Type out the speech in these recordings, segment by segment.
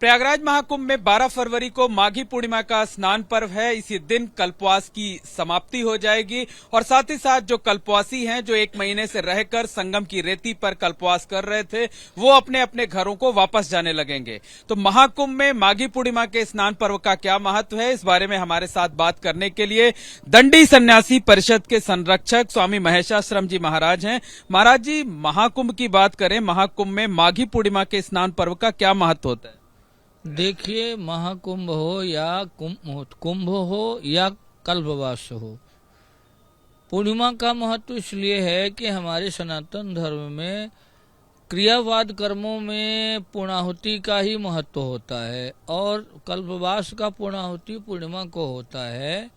प्रयागराज महाकुंभ में 12 फरवरी को माघी पूर्णिमा का स्नान पर्व है। इसी दिन कल्पवास की समाप्ति हो जाएगी और साथ ही साथ जो कल्पवासी हैं, जो एक महीने से रहकर संगम की रेती पर कल्पवास कर रहे थे, वो अपने अपने घरों को वापस जाने लगेंगे। तो महाकुंभ में माघी पूर्णिमा के स्नान पर्व का क्या महत्व है, इस बारे में हमारे साथ बात करने के लिए दंडी सन्यासी परिषद के संरक्षक स्वामी महेशाश्रम जी महाराज हैं। महाराज जी, महाकुंभ की बात करें, महाकुंभ में माघी पूर्णिमा के स्नान पर्व का क्या महत्व होता है? देखिए, महाकुंभ हो या कुंभ हो या कल्पवास हो, पूर्णिमा का महत्व इसलिए है कि हमारे सनातन धर्म में क्रियावाद कर्मों में पूर्णाहुति का ही महत्व होता है और कल्पवास का पूर्णाहुति पूर्णिमा को होता है।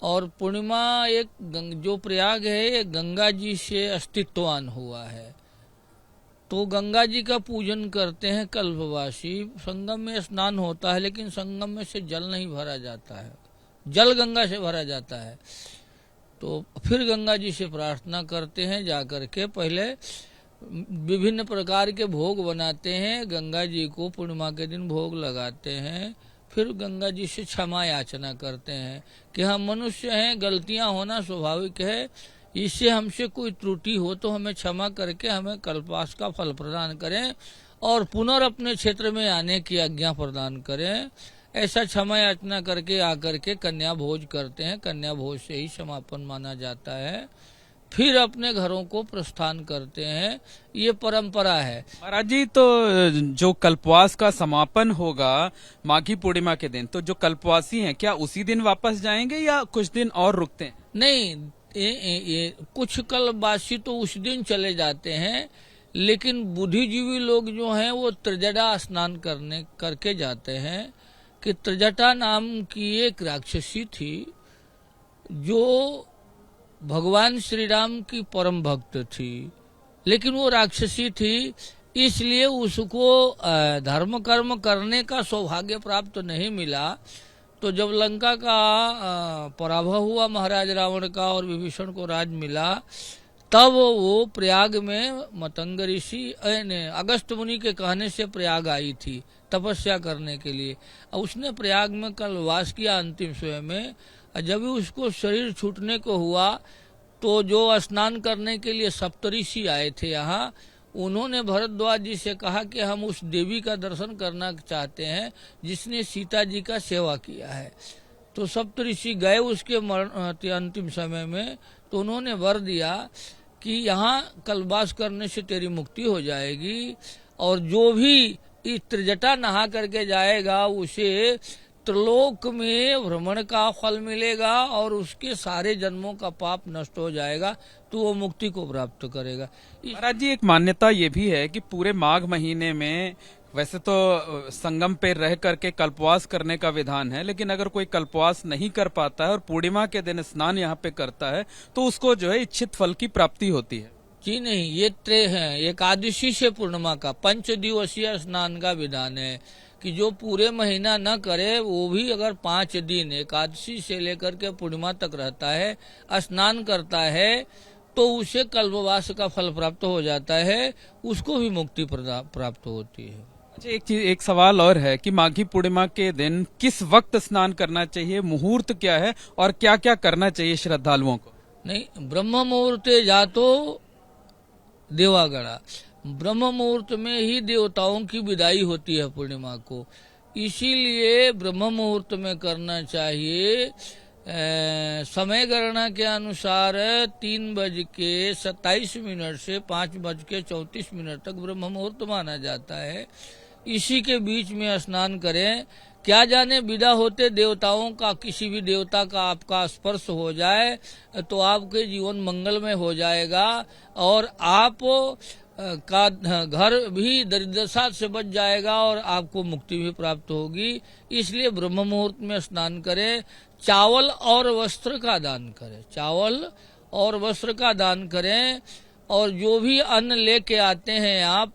और पूर्णिमा जो प्रयाग है, ये गंगा जी से अस्तित्ववान हुआ है, तो गंगा जी का पूजन करते हैं कल्पवासी। संगम में स्नान होता है, लेकिन संगम में से जल नहीं भरा जाता है, जल गंगा से भरा जाता है। तो फिर गंगा जी से प्रार्थना करते हैं, जाकर के पहले विभिन्न प्रकार के भोग बनाते हैं, गंगा जी को पूर्णिमा के दिन भोग लगाते हैं। फिर गंगा जी से क्षमा याचना करते हैं कि हम मनुष्य हैं, गलतियां होना स्वाभाविक है, इससे हमसे कोई त्रुटि हो तो हमें क्षमा करके हमें कल्पवास का फल प्रदान करें और पुनः अपने क्षेत्र में आने की आज्ञा प्रदान करें। ऐसा क्षमा याचना करके आकर के कन्या भोज करते हैं। कन्या भोज से ही समापन माना जाता है। फिर अपने घरों को प्रस्थान करते हैं, ये परंपरा है। महाराज जी, तो जो कल्पवास का समापन होगा माघी पूर्णिमा के दिन, तो जो कल्पवासी हैं क्या उसी दिन वापस जाएंगे या कुछ दिन और रुकते हैं? नहीं, ये कुछ कल्पवासी तो उस दिन चले जाते हैं, लेकिन बुद्धिजीवी लोग जो हैं वो त्रिजटा स्नान करके जाते हैं। कि त्रिजटा नाम की एक राक्षसी थी जो भगवान श्री राम की परम भक्त थी, लेकिन वो राक्षसी थी, इसलिए उसको धर्म कर्म करने का सौभाग्य प्राप्त नहीं मिला। तो जब लंका का पराभव हुआ महाराज रावण का और विभीषण को राज मिला, तब वो प्रयाग में मतंग ऋषि अगस्त मुनि के कहने से प्रयाग आई थी तपस्या करने के लिए। उसने प्रयाग में कल्पवास किया अंतिम समय में। जब भी उसको शरीर छूटने को हुआ तो जो स्नान करने के लिए सप्तऋषि आए थे यहाँ, उन्होंने भरद्वाज जी से कहा कि हम उस देवी का दर्शन करना चाहते हैं जिसने सीता जी का सेवा किया है। तो सप्तऋषि गए उसके अंतिम समय में, तो उन्होंने वर दिया कि यहाँ कल्पवास करने से तेरी मुक्ति हो जाएगी और जो भी इस त्रिजटा नहा करके जाएगा उसे त्रिलोक में भ्रमण का फल मिलेगा और उसके सारे जन्मों का पाप नष्ट हो जाएगा, तो वो मुक्ति को प्राप्त करेगा। महाराज जी, एक मान्यता ये भी है कि पूरे माघ महीने में वैसे तो संगम पे रह करके कल्पवास करने का विधान है, लेकिन अगर कोई कल्पवास नहीं कर पाता है और पूर्णिमा के दिन स्नान यहाँ पे करता है तो उसको जो है इच्छित फल की प्राप्ति होती है। जी नहीं, ये त्रय है, एकादशी से पूर्णिमा का 5 दिवसीय स्नान का विधान है कि जो पूरे महीना न करे वो भी अगर 5 दिन एकादशी से लेकर के पूर्णिमा तक रहता है, स्नान करता है, तो उसे कल्पवास का फल प्राप्त हो जाता है, उसको भी मुक्ति प्राप्त होती है। अच्छा, एक सवाल और है कि माघी पूर्णिमा के दिन किस वक्त स्नान करना चाहिए, मुहूर्त क्या है और क्या क्या करना चाहिए श्रद्धालुओं को? नहीं, ब्रह्म मुहूर्त जातो देवागड़ा, ब्रह्म मुहूर्त में ही देवताओं की विदाई होती है पूर्णिमा को, इसीलिए ब्रह्म मुहूर्त में करना चाहिए। समय गणना के अनुसार 3:27 से 5:34 तक ब्रह्म मुहूर्त माना जाता है। इसी के बीच में स्नान करें। क्या जाने विदा होते देवताओं का, किसी भी देवता का आपका स्पर्श हो जाए तो आपके जीवन मंगलमय हो जाएगा और आप का घर भी दरिद्रता से बच जाएगा और आपको मुक्ति भी प्राप्त होगी। इसलिए ब्रह्म मुहूर्त में स्नान करें। चावल और वस्त्र का दान करें, चावल और वस्त्र का दान करें। और जो भी अन्न लेके आते हैं आप,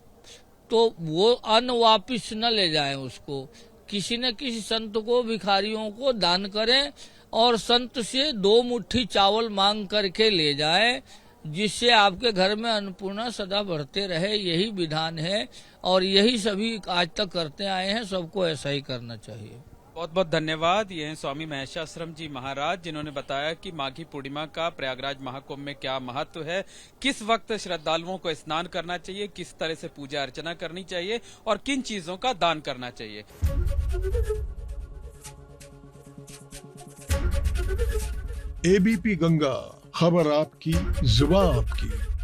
तो वो अन्न वापिस न ले जाएं, उसको किसी न किसी संत को, भिखारियों को दान करें और संत से 2 मुट्ठी चावल मांग करके ले जाएं। जिससे आपके घर में अन्नपूर्णा सदा बढ़ते रहे, यही विधान है और यही सभी आज तक करते आए हैं। सबको ऐसा ही करना चाहिए। बहुत बहुत धन्यवाद। ये हैं स्वामी महेशाश्रम जी महाराज, जिन्होंने बताया कि माघी पूर्णिमा का प्रयागराज महाकुंभ में क्या महत्व है, किस वक्त श्रद्धालुओं को स्नान करना चाहिए, किस तरह से पूजा अर्चना करनी चाहिए और किन चीजों का दान करना चाहिए। एबीपी गंगा, खबर आपकी, जुबान आपकी।